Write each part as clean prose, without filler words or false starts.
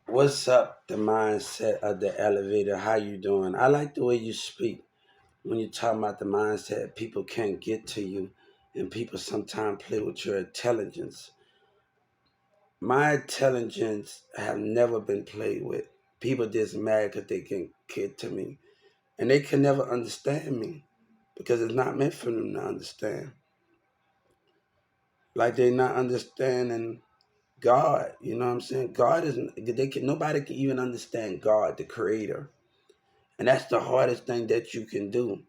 What's up, the mindset of the elevator? How you doing? I like the way you speak when you're talking about the mindset. People can't get to you, and people sometimes play with your intelligence. My intelligence have never been played with. People just mad because they can get to me, and they can never understand me because it's not meant for them to understand. Like they're not understanding God. You know what I'm saying? God isn't. They can. Nobody can even understand God, the Creator. And that's the hardest thing that you can do.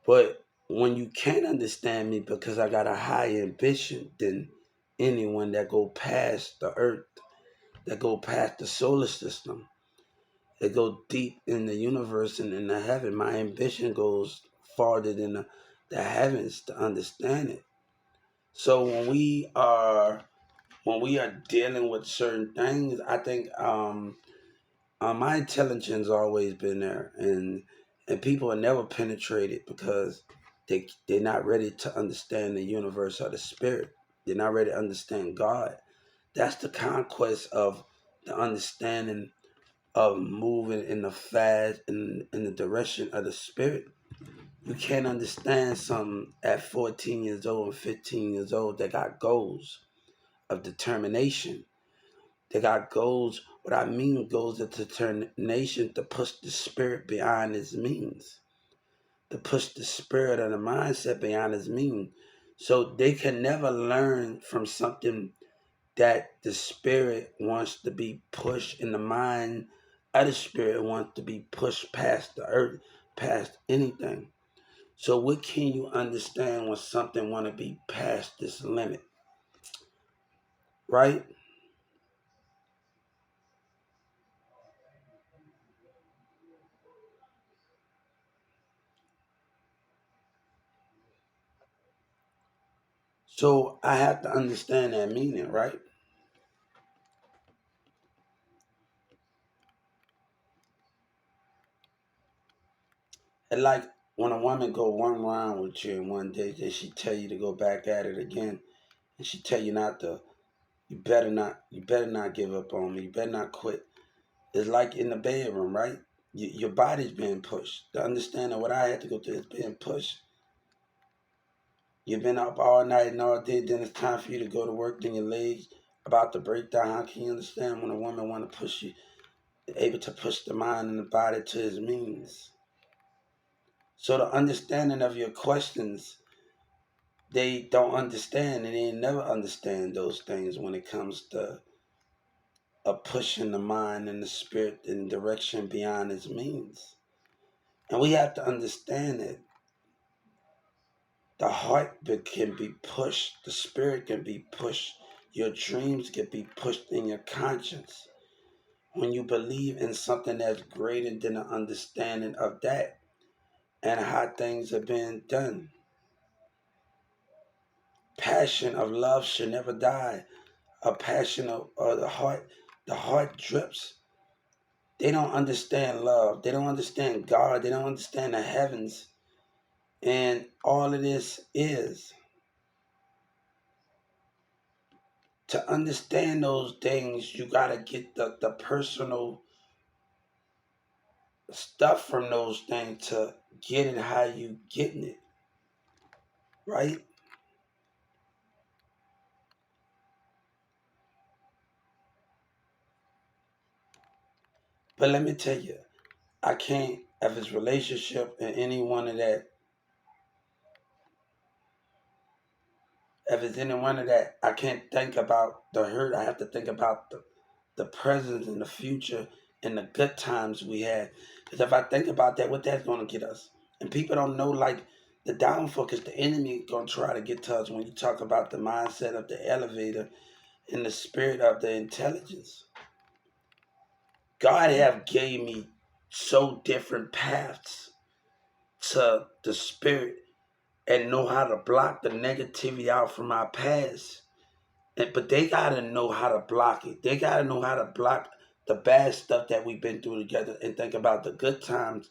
But when you can't understand me because I got a higher ambition than anyone that go past the earth, that go past the solar system, that go deep in the universe and in the heaven, my ambition goes farther than the heavens to understand it. So when we are dealing with certain things, I think my intelligence always been there, and people are never penetrated because they're not ready to understand the universe or the spirit. They're not ready to understand God. That's the conquest of the understanding of moving in the fast in the direction of the spirit. You can't understand something at 14 years old and 15 years old that got goals of determination. They got goals. What I mean, goals of determination to push the spirit beyond its means, to push the spirit and the mindset beyond its means. So they can never learn from something that the spirit wants to be pushed, and the mind of the spirit wants to be pushed past the earth, past anything. So what can you understand when something want to be past this limit, right? So I have to understand that meaning, right? And like when a woman go one round with you in one day, then she tell you to go back at it again, and she tell you not to. You better not give up on me. You better not quit. It's like in the bedroom, right? Your body's being pushed. The understanding what I had to go through is being pushed. You've been up all night and all day. Then it's time for you to go to work. Then your legs about to break down. How can you understand when a woman want to push you, able to push the mind and the body to its means? So the understanding of your questions, they don't understand, and they never understand those things when it comes to a pushing the mind and the spirit in direction beyond its means. And we have to understand that the heart can be pushed, the spirit can be pushed, your dreams can be pushed in your conscience. When you believe in something that's greater than the understanding of that and how things are being done. Passion of love should never die. A passion of the heart drips. They don't understand love. They don't understand God. They don't understand the heavens. And all of this is to understand those things, you got to get the personal stuff from those things to get it how you getting it, right? But let me tell you, I can't, if it's relationship and any one of that, if it's any one of that, I can't think about the hurt. I have to think about the present and the future and the good times we had. Because if I think about that, what that's going to get us? And people don't know, like, the downfall, because the enemy going to try to get to us when you talk about the mindset of the elevator and the spirit of the intelligence. God have gave me so different paths to the spirit and know how to block the negativity out from our past. But they gotta know how to block it. They gotta know how to block the bad stuff that we've been through together and think about the good times.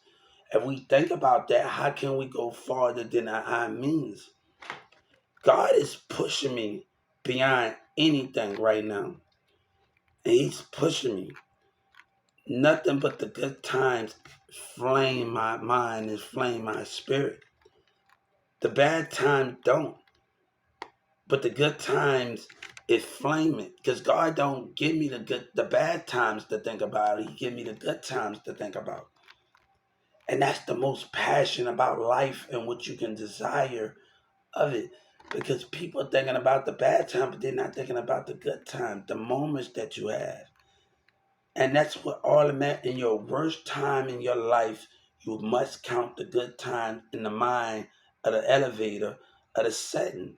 If we think about that, how can we go farther than our means? God is pushing me beyond anything right now. And He's pushing me. Nothing but the good times flame my mind and flame my spirit. The bad times don't, but the good times it flame it. Because God don't give me the bad times to think about. He give me the good times to think about. And that's the most passion about life and what you can desire of it. Because people are thinking about the bad time, but they're not thinking about the good time, the moments that you have. And that's what all it meant. In your worst time in your life, you must count the good times in the mind of the elevator of the setting.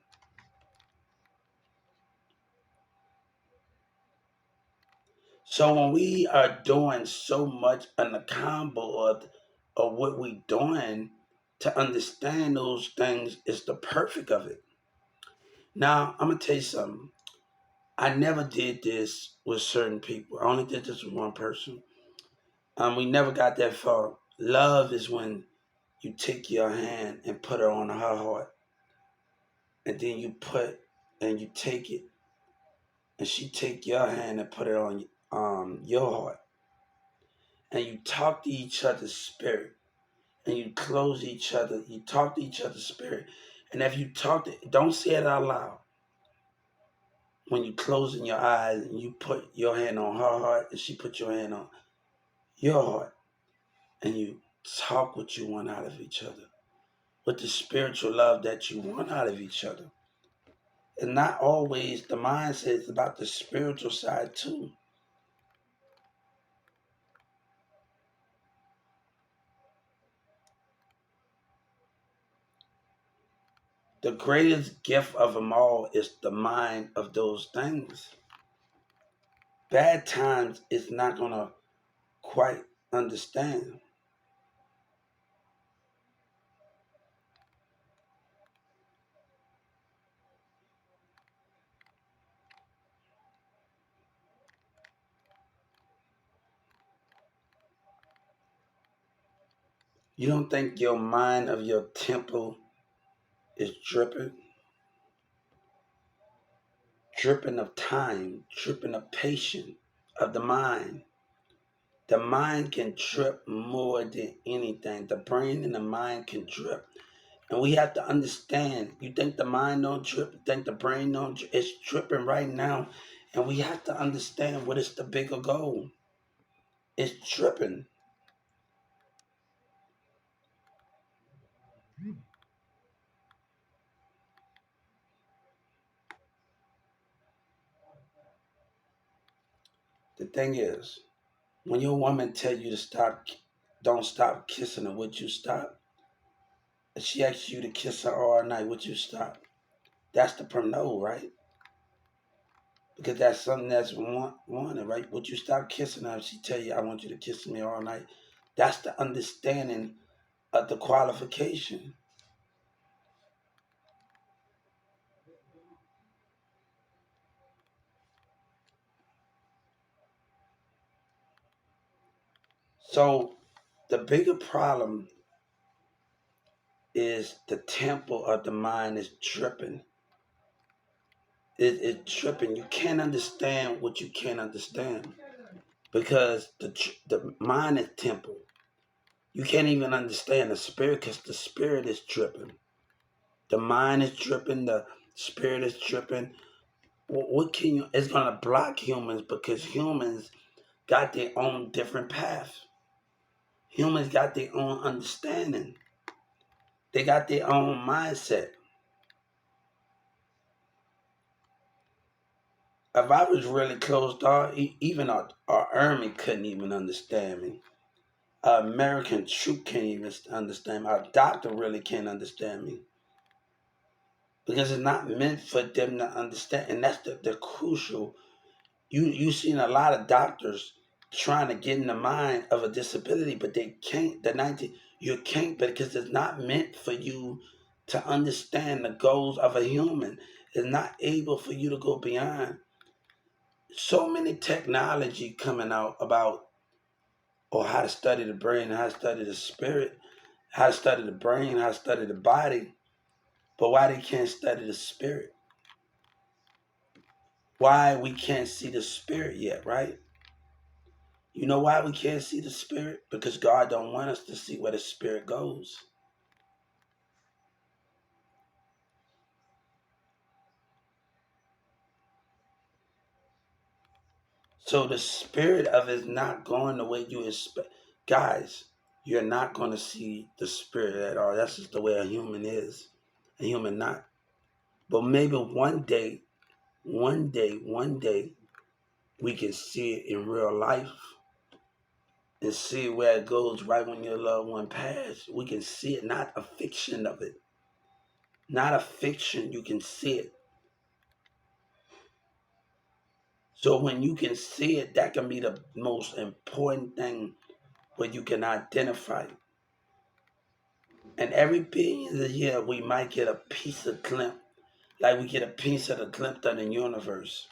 So when we are doing so much on the combo of what we doing, to understand those things is the perfect of it. Now I'm gonna tell you something. I never did this with certain people. I only did this with one person. We never got that far. Love is when you take your hand and put her on her heart, and then you take it, and she take your hand and put it on your heart, and you talk to each other's spirit, and you close each other. You talk to each other's spirit, and if you talk to, don't say it out loud. When you closing your eyes and you put your hand on her heart, and she put your hand on your heart, and you talk what you want out of each other, with the spiritual love that you want out of each other. And not always the mindset is about the spiritual side too. The greatest gift of them all is the mind of those things. Bad times is not gonna quite understand. You don't think your mind of your temple is dripping? Dripping of time, dripping of patience of the mind. The mind can drip more than anything. The brain and the mind can drip. And we have to understand, you think the mind don't drip, you think the brain don't drip, it's dripping right now. And we have to understand what is the bigger goal. It's dripping. The thing is, when your woman tell you to stop, don't stop kissing her, would you stop? If she asks you to kiss her all night, would you stop? That's the no, right? Because that's something that's wanted, right? Would you stop kissing her if she tell you, I want you to kiss me all night? That's the understanding of the qualification. So the bigger problem is the temple of the mind is tripping. It's tripping. You can't understand what you can't understand because the mind is temple. You can't even understand the spirit because the spirit is tripping. The mind is tripping. The spirit is tripping. What can you? It's gonna block humans because humans got their own different path. Humans got their own understanding. They got their own mindset. If I was really closed off, even our army couldn't even understand me. Our American troop can't even understand me. Our doctor really can't understand me because it's not meant for them to understand, and that's the crucial. You seen a lot of doctors trying to get in the mind of a disability, but they can't. The 19 you can't because it's not meant for you to understand the goals of a human. It's not able for you to go beyond. So many technology coming out about or how to study the brain, how to study the spirit, how to study the brain, how to study the body, but why they can't study the spirit? Why we can't see the spirit yet, right? You know why we can't see the spirit? Because God don't want us to see where the spirit goes. So the spirit of it is not going the way you expect. Guys, you're not going to see the spirit at all. That's just the way a human is. A human not. But maybe one day, we can see it in real life and see where it goes right when your loved one passed. We can see it, not a fiction of it. Not a fiction, you can see it. So when you can see it, that can be the most important thing where you can identify. And every billion of year, we might get a piece of glimpse, like we get a piece of the glimpse of the universe.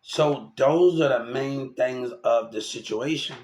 So those are the main things of the situation.